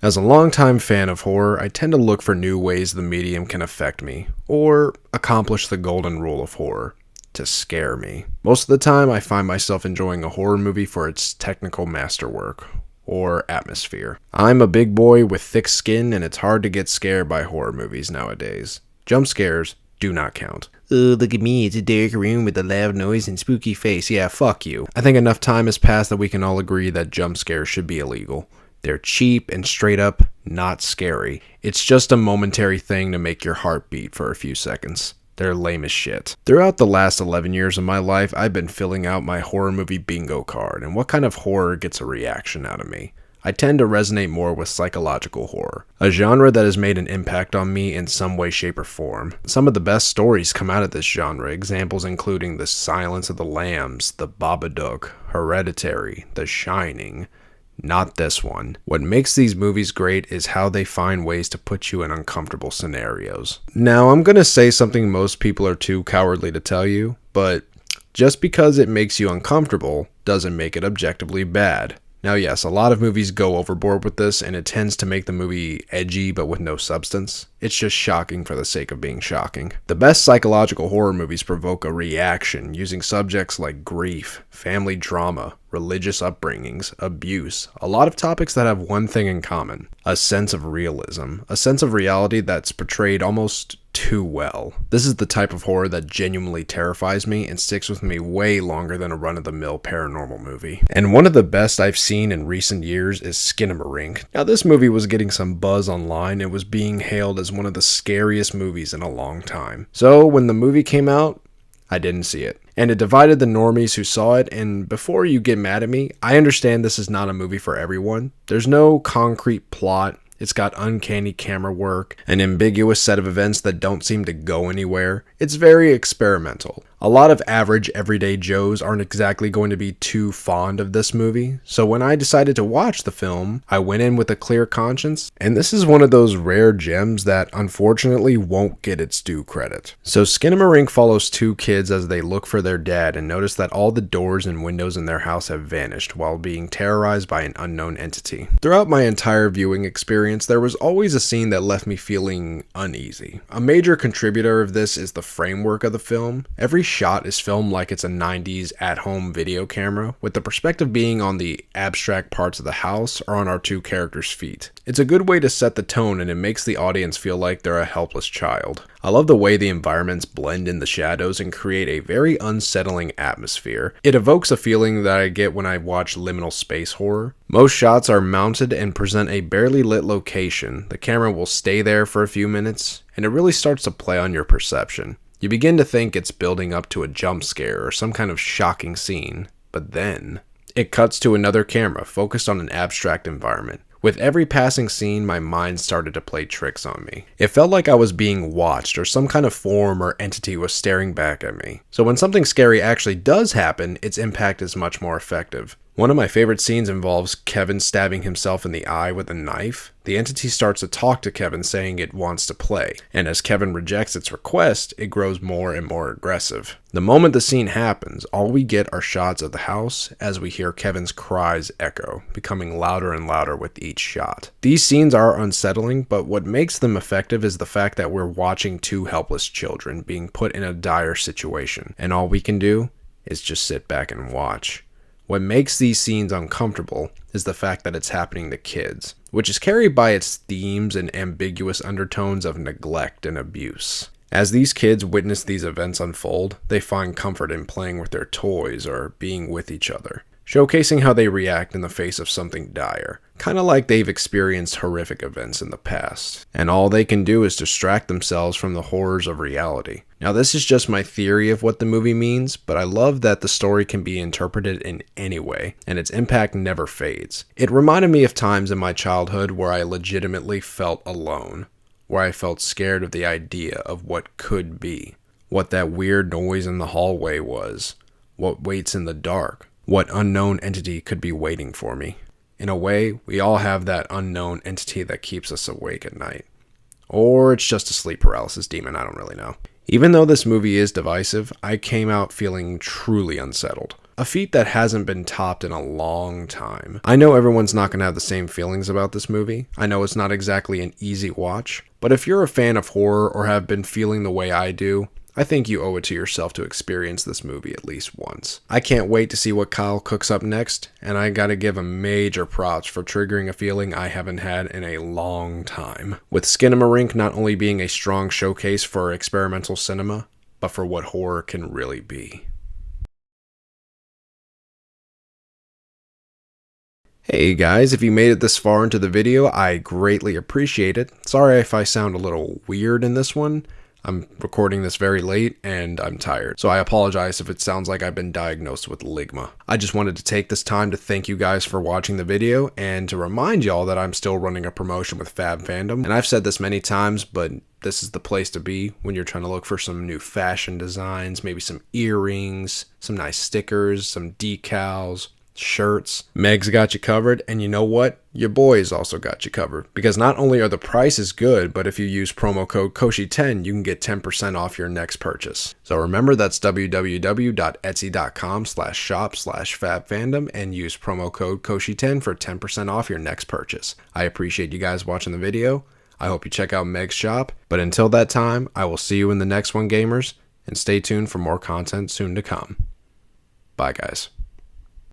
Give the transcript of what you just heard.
As a longtime fan of horror, I tend to look for new ways the medium can affect me, or accomplish the golden rule of horror, to scare me. Most of the time, I find myself enjoying a horror movie for its technical masterwork, or atmosphere. I'm a big boy with thick skin, and it's hard to get scared by horror movies nowadays. Jump scares do not count. Oh, look at me, it's a dark room with a loud noise and spooky face. Yeah, fuck you. I think enough time has passed that we can all agree that jump scares should be illegal. They're cheap and straight up not scary. It's just a momentary thing to make your heart beat for a few seconds. They're lame as shit. Throughout the last 11 years of my life, I've been filling out my horror movie bingo card, and what kind of horror gets a reaction out of me? I tend to resonate more with psychological horror, a genre that has made an impact on me in some way, shape, or form. Some of the best stories come out of this genre, examples including The Silence of the Lambs, The Babadook, Hereditary, The Shining. Not this one. What makes these movies great is how they find ways to put you in uncomfortable scenarios. Now, I'm gonna say something most people are too cowardly to tell you, but just because it makes you uncomfortable doesn't make it objectively bad. Now, yes, a lot of movies go overboard with this, and it tends to make the movie edgy but with no substance. It's just shocking for the sake of being shocking. The best psychological horror movies provoke a reaction using subjects like grief, family drama, religious upbringings, abuse, a lot of topics that have one thing in common: a sense of realism, a sense of reality that's portrayed almost too well. This is the type of horror that genuinely terrifies me and sticks with me way longer than a run-of-the-mill paranormal movie. And one of the best I've seen in recent years is Skinamarink. Now, this movie was getting some buzz online and was being hailed as one of the scariest movies in a long time. So when the movie came out, I didn't see it. And it divided the normies who saw it, and before you get mad at me, I understand this is not a movie for everyone. There's no concrete plot. It's got uncanny camera work, an ambiguous set of events that don't seem to go anywhere. It's very experimental. A lot of average, everyday Joes aren't exactly going to be too fond of this movie, so when I decided to watch the film, I went in with a clear conscience, and this is one of those rare gems that unfortunately won't get its due credit. So Skinamarink follows two kids as they look for their dad and notice that all the doors and windows in their house have vanished while being terrorized by an unknown entity. Throughout my entire viewing experience, there was always a scene that left me feeling uneasy. A major contributor of this is the framework of the film. Every shot is filmed like it's a 90s at-home video camera, with the perspective being on the abstract parts of the house or on our two characters' feet. It's a good way to set the tone, and it makes the audience feel like they're a helpless child. I love the way the environments blend in the shadows and create a very unsettling atmosphere. It evokes a feeling that I get when I watch liminal space horror. Most shots are mounted and present a barely lit location. The camera will stay there for a few minutes, and it really starts to play on your perception. You begin to think it's building up to a jump scare or some kind of shocking scene, but then it cuts to another camera focused on an abstract environment. With every passing scene, my mind started to play tricks on me. It felt like I was being watched, or some kind of form or entity was staring back at me. So when something scary actually does happen, its impact is much more effective. One of my favorite scenes involves Kevin stabbing himself in the eye with a knife. The entity starts to talk to Kevin, saying it wants to play, and as Kevin rejects its request, it grows more and more aggressive. The moment the scene happens, all we get are shots of the house as we hear Kevin's cries echo, becoming louder and louder with each shot. These scenes are unsettling, but what makes them effective is the fact that we're watching two helpless children being put in a dire situation, and all we can do is just sit back and watch. What makes these scenes uncomfortable is the fact that it's happening to kids, which is carried by its themes and ambiguous undertones of neglect and abuse. As these kids witness these events unfold, they find comfort in playing with their toys or being with each other, showcasing how they react in the face of something dire, kind of like they've experienced horrific events in the past, and all they can do is distract themselves from the horrors of reality. Now, this is just my theory of what the movie means, but I love that the story can be interpreted in any way, and its impact never fades. It reminded me of times in my childhood where I legitimately felt alone, where I felt scared of the idea of what could be, what that weird noise in the hallway was, what waits in the dark, what unknown entity could be waiting for me. In a way, we all have that unknown entity that keeps us awake at night. Or it's just a sleep paralysis demon, I don't really know. Even though this movie is divisive, I came out feeling truly unsettled. a feat that hasn't been topped in a long time. I know everyone's not going to have the same feelings about this movie. I know it's not exactly an easy watch, but if you're a fan of horror or have been feeling the way I do, I think you owe it to yourself to experience this movie at least once. I can't wait to see what Kyle cooks up next, and I gotta give him major props for triggering a feeling I haven't had in a long time. With Skinamarink not only being a strong showcase for experimental cinema, but for what horror can really be. Hey guys, if you made it this far into the video, I greatly appreciate it. Sorry if I sound a little weird in this one. I'm recording this very late and I'm tired, so I apologize if it sounds like I've been diagnosed with ligma. I just wanted to take this time to thank you guys for watching the video and to remind y'all that I'm still running a promotion with Fab Fandom, and I've said this many times, but this is the place to be when you're trying to look for some new fashion designs, maybe some earrings, some nice stickers, some decals, shirts. Meg's got you covered, and you know what? Your boys also got you covered, because not only are the prices good, but if you use promo code Koshi10, you can get 10% off your next purchase. So remember, that's www.etsy.com/shop/fabfandom and use promo code Koshi10 for 10% off your next purchase. I appreciate you guys watching the video. I hope you check out Meg's shop, but until that time, I will see you in the next one, gamers, and stay tuned for more content soon to come. Bye guys.